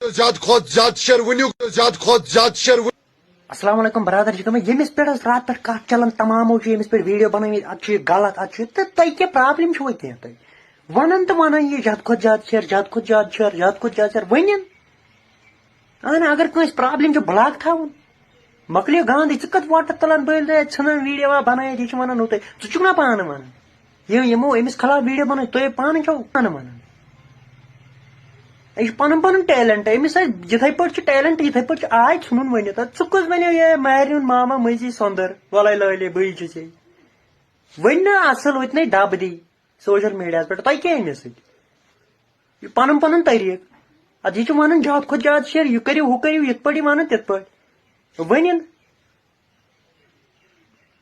Zade Khot Zade Sherwinu, Zade Khot Zade Sherwinu. السلام علیکم برادر جی یمس پہ رات پہ کت چلان تمامو یمس پہ ویڈیو بنوت ات غلط ات تو تہ کیا پرابلم چھو کی تھی ونان تو ونان یہ زیادہ کھت زیادہ شیئر زیادہ کھت زیادہ شیئر زیادہ کھت زیادہ شیئر ون اہن اگر کنس پرابلم چھ بلاک تھاون مکلیو گاندی ژٕ کت ووٹ تلان بل ژھنان ویڈیو بنائت یہ ونان ہو ژٕ چھُکھ نا پانہٕ ونان یمو امس خلاف ویڈیو بنائے تُہۍ پانہٕ چھو پانہٕ ونان یہ پن پن ٹیلنٹ امس جتھے پہ ٹیلنٹ یتھے پہ آج ژھنن ورنت ژٕ کس ونو یہ مارن ماما مزی سندر ولے لالے بے چھے ون نا اصل اتنے دب دی سوشل میڈیا پہ تہ کیا امس سۭتۍ پن پن طریقہ اد یہ ونان زیادہ کھت زیادہ شیئر یہ کرو ہُہ کرو یت پٲٹھۍ ونان تت پٲٹھۍ ونن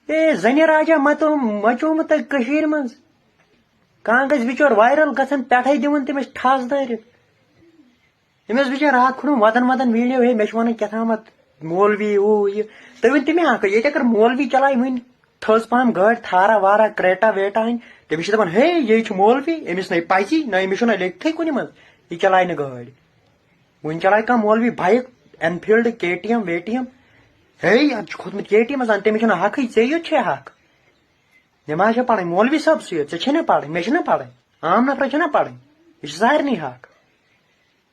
اے زنہِ راجا مچومت تۄہہِ مز کانٛہہ گژھِ بِچور وایرل گژھان پٮ۪ٹھے دِوان تٔمِس ٹھس دٲرِتھ امس بچار رات کھڑ ودن ویڈیو ہے مے ونان کتامت مولوی ہو یہ تھی ون تمہیں حق یہ اگر مولوی چلائے ون تھز پہم گاڑی تھارا وارا کریٹا ویٹا ان تمس دپان ہے یہ مولوی امس نئی پزی نہ امس لیکھتھے کن مز یہ چلائے نا گاڑی ون چلائے کھانا مولوی بائک اینفیلڈ کے ٹی ایم وے ٹی ایم ہے ات کھوتمت کے ٹی ایم تمس حق ے یوت حق نماز پڑھیں مولوی صاحب ژےٚ چھے نا پڑھیں مے چھنا پڑھیں عام نفر چھنا پڑھیں یہ سارنی حق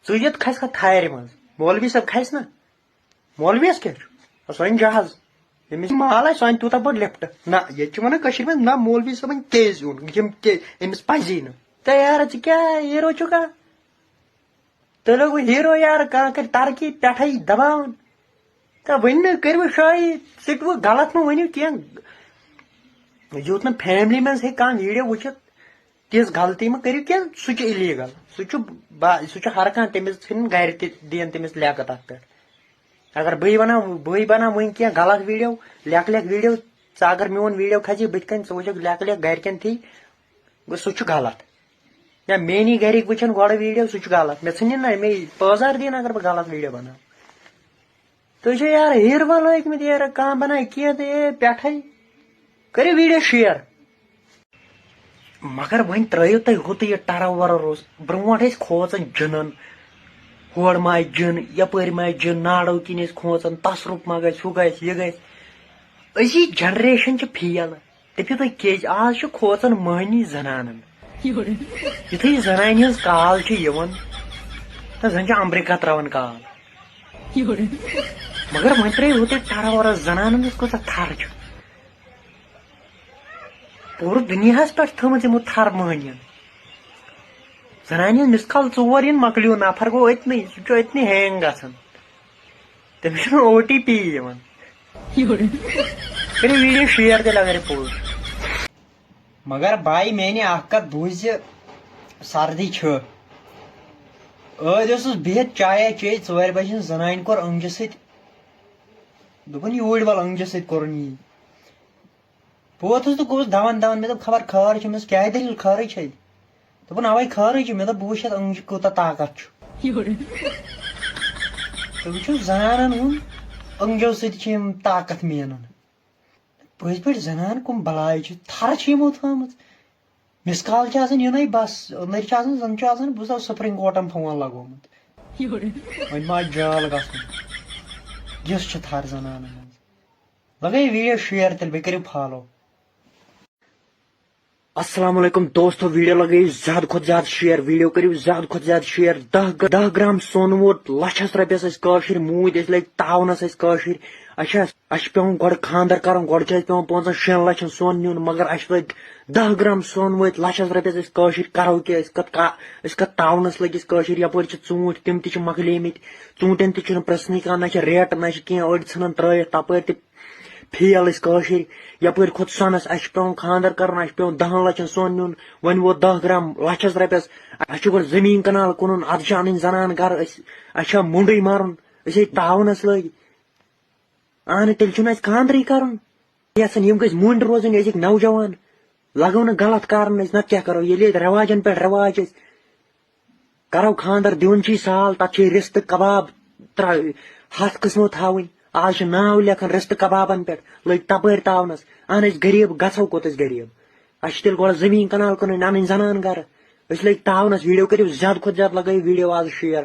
ژت کھس کھا تھارِ مز مولوی صاحب کھس نا مولویس کیا سن جہاز امس مال آ سن تیوتہ بڑ لفٹ نہ یہ ونان مز نہ مولوی صاحب کیز اون امس پزی نا تو یار کیا ہیرو چکا تو لوگ ہیرو یار کر ترقی پٹھے دباون تو ون کرو شاید سٹو غلط مہ ونو کی یوت نا فیملی مز ہے کھانا ویڈیو وچت تیز غلطی مہ کرو کی سہ الیگل سہ ہر کھانا تمس ژھن گر دین تمس لیاقت ات پہ اگر بھائی بنا ون کی غلط ویڈیو لیک ویڈیو اگر میون ویڈیو کھسی بت کن ژٕ وچھکھ لیک گرکن تھی سہ غلط یا میری گرک وچن گوڑ ویڈیو سہ غلط مے ژھنن نا مے پٲزار دین اگر بہ غلط ویڈیو بنا تھی یار ہیروا لگمت یار کھانا بنائے کی پٹھے کرو ویڈیو شیئر مگر ون ترو تھی ہوت یہ ٹرا ورر برونٹ کھوژان جنن ہور ما جن یپر ما جن ناڑو کن کھوژان تصرف ما گھس ہُہ گھس یہ گھس اسی جنریشن فیل دپو تھی کیٛازِ آز کھوژان مہنی زنانن یتھے زنانہ ہز کال تو زن امریکہ تراوان کال مگر ون ترو ہوت ٹرا ورر زنانن کۭژاہ تھر چھ پور دنیا پہ تھمت یمو تھر مہنین زنانہ مس کال ژور ین مکلیو نفر گو اتنی سہ اتنی ہینگ گھان تمس او ٹی پی کرو ویڈیو شیئر تیل اگر پوز مگر بائی میانہ اخ کت بوز سردی عس بہت چایا چے 4 بجے زنان کور انگجہ ست دپن یور ول انگجہ ست کورن یہ بہ ووتھس تو گوس دون مے دپ خبر خار چمس کیا دلیل خارے چھ دپن اوے خارے مے دپ بہ وچھ ات انگجہ کوتاہ طاقت چھ تو وچھو زنانن ہن انگجو ست طاقت مینان پٔزۍ پٲٹھۍ زنان کم بلاے چھ تھر چھ یمو تھٲمٕژ مس کال چھ آسان یِنٕے بس أنٛدٕرۍ چھ آسان زن چھ آسان بوٗزتھا سپرنگ کوٹن فون لگومُت وۄنۍ ما جال گژھُن یُس چھ تھر زنانن منٛز لگٲیِو ویڈیو شیئر تیٚلہِ بیٚیہِ کٔرِو فالو السلام علیکم دوستو ویڈیو لگٲیِو زیادٕ کھۄتہٕ زیادٕ شیئر ویڈیو کٔرِو زیادٕ کھۄتہٕ زیادٕ شیئر 10 گرام سۄن ووت لچھس رۄپیس ٲسۍ کٲشِر موٗدۍ ٲسۍ لٔگۍ تاونس ٲسۍ کٲشِر اَسہِ پیوان گۄڈٕ خاندر کرُن گۄڈٕ چھِ اَسہِ پیوان 5-6 لچھن سۄن نیُن مگر اَسہِ لٔگۍ 10 گرام سۄن وٲتۍ لچھس رۄپیس ٲسۍ کٲشِر کرو کیٛاہ أسۍ کتھ تاونس لٔگۍ أسۍ کٲشِر یپٲرۍ چھِ ژوٗنٹھۍ تِم تہِ چھِ مۄکلیمٕتۍ ژوٗنٹھٮ۪ن تہِ چھُنہٕ پرژھنٕے کانٛہہ نہ چھِ ریٹ نہ چھِ کینٛہہ أڑۍ ژھٕنان ترٲیِتھ تپٲرۍ تہِ فیل أسۍ کٲشِر یپٲرۍ کھوٚت سۄنس اَسہِ چھُ پیوان خاندر کرُن اَسہِ چھُ پیوان 10 لچھن سۄن نیُن وۄنۍ ووت 10 گرام لچھس رۄپیس اَسہِ چھُ گۄڈٕ زٔمیٖن کنال کٕنُن ادٕ چھِ انٕنۍ زنان گرٕ اَسہِ چھا مُنڈٕے مارُن أسۍ ہے تاونس لٔگۍ اہن تیٚلہِ چھُنہٕ اَسہِ خاندرٕے کرُن یژھان یِم گٔژھۍ مٔنٛڈۍ روزٕنۍ أزِکۍ نوجوان لگو نہٕ غلط کارن أسۍ نتہٕ کیٛاہ کرو ییٚلہِ ییٚتہِ رٮ۪واجن پٮ۪ٹھ رٮ۪واج أسۍ کرو خاندر دیُن چھی سال تتھ چھِ رستہٕ کباب 10 قٕسمو تھاوٕنۍ آز چھُ ناو لیکھان رستہٕ کبابن پٮ۪ٹھ لٔگۍ تپٲرۍ تاونس اہن أسۍ غریٖب گژھو کوٚت أسۍ غریٖب اَسہِ چھِ تیٚلہِ گۄڈٕ زٔمیٖن کنال کٕنٕنۍ انٕنۍ زنان گرٕ أسۍ لٔگۍ تاونس ویڈیو کٔرِو زیادٕ کھۄتہٕ زیادٕ لگٲیِو ویڈیو آز شیئر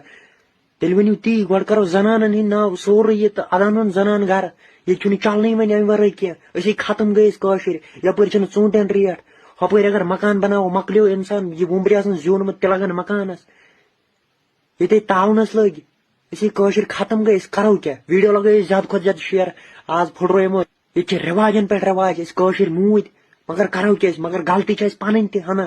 تیٚلہِ ؤنِو تی گۄڈٕ کرو زنانن ہٕنٛدۍ ناو سورُے یہِ تہٕ اَنن زنان گرٕ ییٚتہِ چھُنہٕ چلنٕے وۄنۍ اَمہِ ورٲے کیٚنٛہہ أسی ختم گٔے أسۍ کٲشِرۍ یپٲرۍ چھِنہٕ ژوٗنٛٹھٮ۪ن ریٹ ہۄپٲرۍ اگر مکان بناوو مۄکلیو اِنسان یہِ وُمبرِ آسان زیوٗنمُت تہِ لگان مکانس ییٚتے تاونس لٔگۍ أسی کٲشِرۍ ختم گٔے أسۍ کرو کیٛاہ ویٖڈیو لگٲے أسۍ زیادٕ کھۄتہٕ زیادٕ شیر آز پھُٹرو یِمو ییٚتہِ چھِ رٮ۪واجن پٮ۪ٹھ رٮ۪واج أسۍ کٲشِرۍ موٗدۍ مگر کرو کیٛاہ أسۍ مگر غلطی چھِ اَسہِ پنٕنۍ تہِ ہنا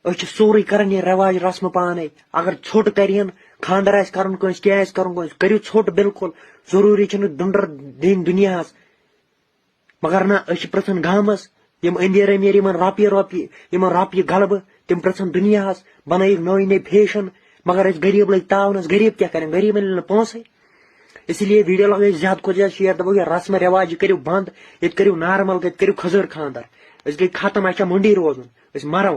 أسۍ چھِ سورُے کران یہِ رٮ۪واج رسمہٕ پانے اگر ژھوٚٹ کرِہن خاندر آسہِ کرُن کٲنٛسہِ کیٚنٛہہ آسہِ کرُن کٲنٛسہِ کٔرِو ژھوٚٹ بِلکُل ضروٗری چھُنہٕ دُنڈر دِنۍ دُنیاہس مگر نہ أسۍ چھِ پرژھان گامس یِم أمیٖر أمیٖر یِمن رۄپیہِ غلبہٕ تِم پرژھان دُنیاہس بنٲیِکھ نٔے نٔے فیشن مگر أسۍ غریٖب لٔگۍ تاونس غریٖب کیٛاہ کرن غریٖبن ییٚلہِ نہٕ پونٛسے اسی لیے ویٖڈیو لگٲے زیادٕ کھۄتہٕ زیادٕ شیر دپو یہِ رسمہٕ رٮ۪واج یہِ کٔرِو بنٛد ییٚتہِ کٔرِو نارمل ییٚتہِ کٔرِو خٔزٕر خاندر أسۍ گٔے ختم اَسہِ چھا مٔنڈی روزُن أسۍ مرو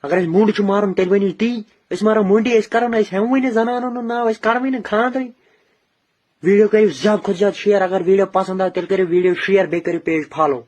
اگر اَسہِ موٚنڈ چھُ مارُن تیٚلہِ ؤنِو تی أسۍ مارو مٔنڈی أسۍ کرو نہٕ أسۍ ہٮ۪موٕے نہٕ زنانن ہُنٛد ناو أسۍ کروٕے نہٕ خاندرٕے ویٖڈیو کٔرِو زیادٕ کھۄتہٕ زیادٕ شیر اگر ویٖڈیو پسنٛد آو تیٚلہِ کٔرِو ویٖڈیو شیر بیٚیہِ کٔرِو پیج فالو